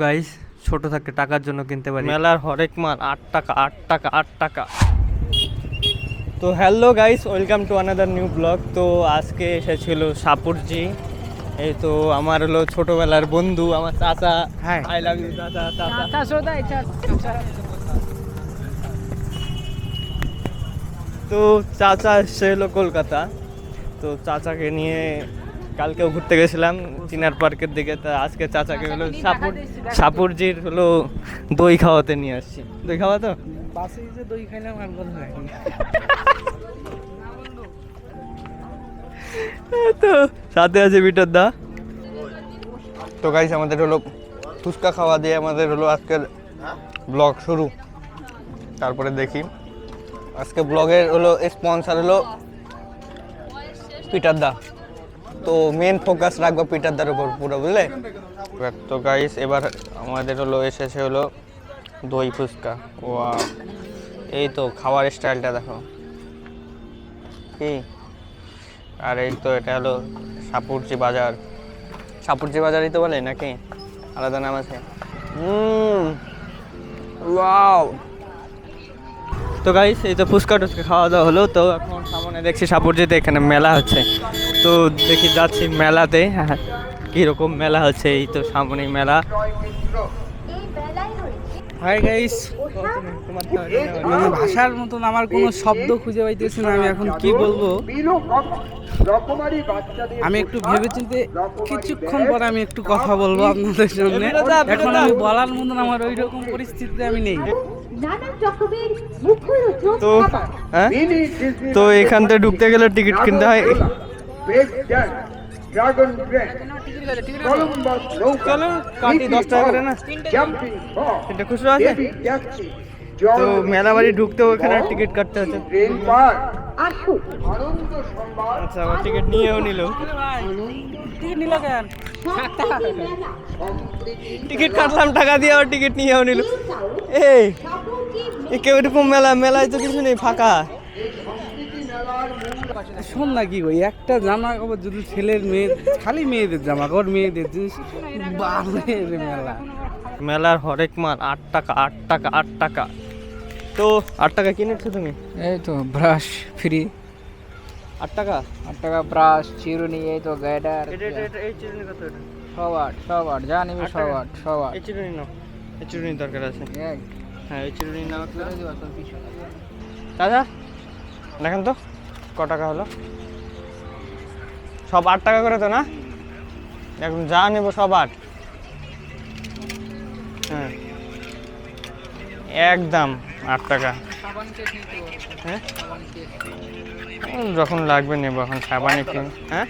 Guys ছোট থাকতে টাকার জন্য কিনতে পারি মেলার হরেক মাল 8 টাকা 8 টাকা 8 টাকা। তো hello guys, welcome to another new blog. তো আজকে এসেছিল সাপুরজি। এই তো আমার হলো ছোটবেলার বন্ধু, আমার চাচা। হ্যাঁ, আই লাভ ইউ চাচা। তো চাচা এসছে হলো কলকাতা। তো চাচাকে নিয়ে কালকেও ঘুরতে গেছিলাম চিনার পার্কের দিকে। তা আজকে চাচাকে হলো সাপুরজির হলো দই খাওয়াতে নিয়ে আসছি। দই খাওয়া তো বাসে যে দই খাইলাম আর বল না। তো সাথে আছে বিটার দা। তো গাইস আমাদের হলো ফুচকা খাওয়া দিয়ে আমাদের হলো আজকের ব্লগ শুরু। তারপরে দেখি আজকে ব্লগের হলো স্পন্সর হলো পিটার দা। তো মেন ফোকাস রাখবো পিটার দার উপর পুরো, বুঝলে? তো গাইস এবার আমাদের হলো এসেছে হলো দই ফুচকা। ওয়া, এই তো খাওয়ার স্টাইলটা দেখো কি। আর এই তো এটা হলো সাপুরজি বাজার। সাপুরজি বাজারই তো বলে নাকি আলাদা নাম আছে? ওয়াও। তো গাইস এই তো ফুচকা টুচকা খাওয়া দাওয়া হলো। তো এখন সামনে দেখছি সাপুরজিতে এখানে মেলা হচ্ছে। তো দেখি যাচ্ছি মেলাতে কীরকম মেলা হচ্ছে। এই তো সামনেই মেলা। হাই গাইস, মানে ভাষার মতন আমার কোনো শব্দ খুঁজে পাইতেছি না। আমি এখন কি বলবো, আমি একটু ভেবেচিন্তে কিছুক্ষণ পরে আমি একটু কথা বলবো আপনাদের সামনে। এখন আমি বলার মতন আমার ওই রকম পরিস্থিতিতে আমি নেই। তো হ্যাঁ, তো এখান থেকে ঢুকতে গেলে টিকিট কিনতে হয়। চলো কাটি 10 টাকা করে না, এটা খুচরো আছে। তো মেলা বাড়ি ঢুকতেও এখানে টিকিট কাটতে হচ্ছে। আচ্ছা, আমার টিকিট নিয়েও নিল। টিকিট কাটলাম টাকা দিয়ে, আর টিকিট নিয়েও নিল। এই কেউ এরকম মেলায় তো কিছু নেই, ফাঁকা। শোন না, কি কই, একটা জামা কাপড় যদি ছেলের মেয়ে, খালি মেয়েদের জামা কাপড়, মেয়েদের জিনিস, মেলা মেলার হরেক মাল 8 টাকা 8 টাকা 8 টাকা। তো 8 টাকা কিনেছো তুমি? এই তো ব্রাশ ফ্রি 8 টাকা 8 টাকা ব্রাশ, চিরুনি, এই তো গাইডার, এই চিরুনি কত? এটা সবার যা নিবি সবার। এই চিরুনি নাও, এই চিরুনি দরকার আছে। হ্যাঁ, এই চিরুনি নাও। দাদা দেখেন তো ক টাকা হলো। সব 8 টাকা করে তো না? এখন যা নেব সব 8। হ্যাঁ, একদম 8 টাকা। হ্যাঁ, যখন লাগবে নেব। এখন সাবানে কিন। হ্যাঁ,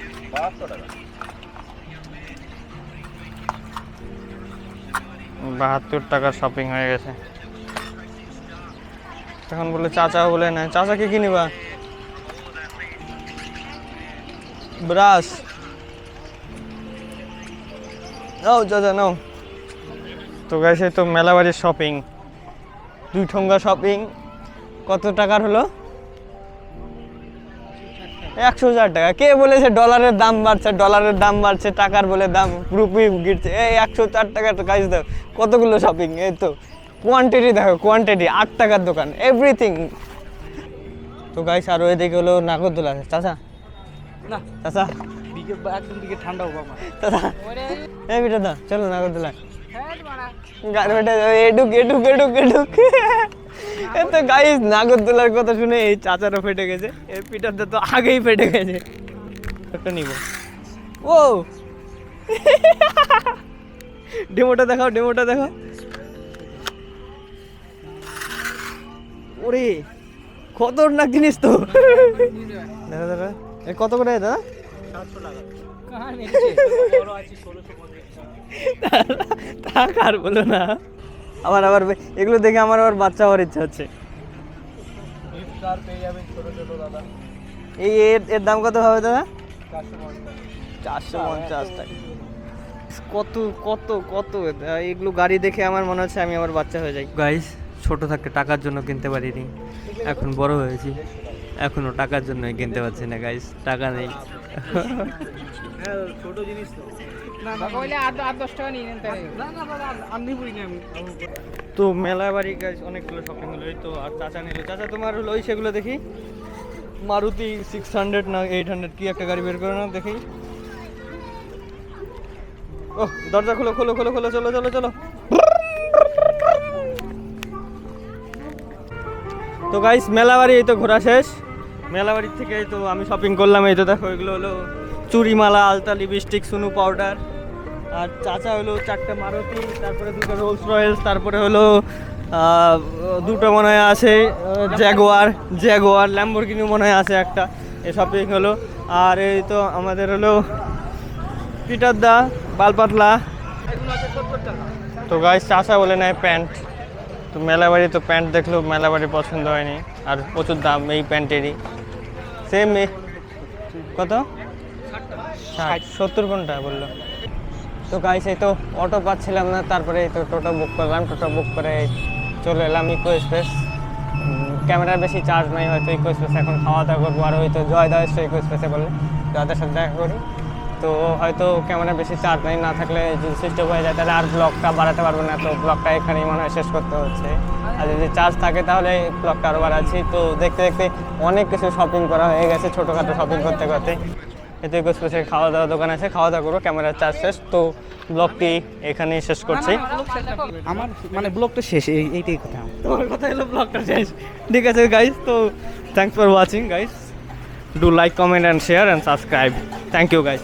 72 টাকা শপিং হয়ে গেছে। এখন বলে চাচাও বলে না, চাচাকে কি নিবা? ব্রাশ। নাও চাচা নাও। তো গাইস এই তো মেলাবাড়ির শপিং, 2 ঠোঙ্গা শপিং। কত টাকার হলো? 104 টাকা। কে বলেছে ডলারের দাম বাড়ছে? ডলারের দাম বাড়ছে, টাকার বলে দাম রুপি গিরছে। এই 104 টাকা তো গাইস দাও। কতগুলো শপিং, এই তো কোয়ান্টিটি দেখো, কোয়ান্টিটি। 8 টাকার দোকান, এভরিথিং। তো গাইস আরো এদিকে হলো নাগরদোলা। চাচা না চাচা একদম দিকে ঠান্ডা হবো আমার। চাচা এই বিটা দা, চলো নাগরদোলা। গাড়ি বেটা এডুক। এ তো গাইস নাগরদোলার কথা শুনে এই চাচারও ফেটে গেছে। এই পিটার দা তো আগেই ফেটে গেছে। একটা নিব। ও ডেমোটা দেখাও। ওরে খতরনাক জিনিস তো। দাদা এ কত করে দাদা? 700 টাকা। টাকা আর বলো না। আবার এগুলো দেখে আমার আবার বাচ্চা হওয়ার ইচ্ছা হচ্ছে। এই এর দাম কত হবে দাদা? 450 টাকা। কত কত কত এগুলো গাড়ি দেখে আমার মনে হচ্ছে আমি আবার বাচ্চা হয়ে যাই। গাইস ছোট থাকতে টাকার জন্য কিনতে পারিনি, এখন বড় হয়েছি, এখনো টাকার জন্য কিনতে পারছি না গাইস। টাকা নেই। ছোট জিনিস তো তো মেলা বাড়ি গাইস অনেকগুলো শপিং হলো, এই তো আর চাচা নিল। চাচা তোমার হলো ওই সেগুলো দেখি, মারুতি 600 না 800 কি একটা গাড়ি বের করে না দেখি। ও দরজা খোলো খোলো খোলো খোলো, চলো চলো চলো। তো গাইস মেলা বাড়ি এই তো ঘোরা শেষ। মেলা বাড়ির থেকে এই তো আমি শপিং করলাম। এই তো দেখো এগুলো হলো চুড়িমালা, আলতা, লিপস্টিক, সুনু পাউডার। আর চাচা হলো 4টে মারুতি, তারপরে 2টো রোলস রয়েলস, তারপরে হলো দুটো মনে হয় আছে জ্যাগুয়ার ল্যাম্বরগিনি মনে হয় আছে একটা। এই শপিং হলো। আর এই তো আমাদের হলো পিটার দা বালপাতলা। তো গাইস চাচা বলে নেয় প্যান্ট। তো মেলাবাড়ি তো প্যান্ট দেখলেও মেলাবাড়ি পছন্দ হয়নি, আর প্রচুর দাম এই প্যান্টেরই। সেম কত 70 কোনটা বললো। তো গাইস এই তো অটো পাচ্ছিলাম না, তারপরে এই তো টোটো বুক করলাম। টোটো বুক করে চলে এলাম ইকো এক্সপ্রেস। ক্যামেরার বেশি চার্জ নাই, হয়তো ইকো এক্সপ্রেস এখন খাওয়া দাওয়া করবো। আর হয়তো জয় দাস ইকো এক্সপ্রেসে বলে জয়দার সাথে দেখা করি। তো হয়তো ক্যামেরা বেশি চার্জ নাই, না থাকলে যদি সুইচ অফ হয়ে যায় তাহলে আর ব্লগটা বাড়াতে পারবো না। তো ব্লগটা এখানেই মনে হয় শেষ করতে হচ্ছে। আর যদি চার্জ থাকে তাহলে ব্লগটা আরও বাড়াচ্ছি। তো দেখতে দেখতে অনেক কিছু শপিং করা হয়ে গেছে, ছোটোখাটো শপিং করতে করতে। এতে এক্সপ্রেসে খাওয়া দাওয়া দোকান আছে, খাওয়া দাওয়া করবো, ক্যামেরার চার্জ শেষ। তো ব্লগটি এখানেই শেষ করছি। আমার মানে ব্লগটা শেষ, এইটাই কথা। তোমার কথা হলো ব্লগটা শেষ, ঠিক আছে গাইস। তো thanks for watching guys, do like, comment and share and subscribe. Thank you guys.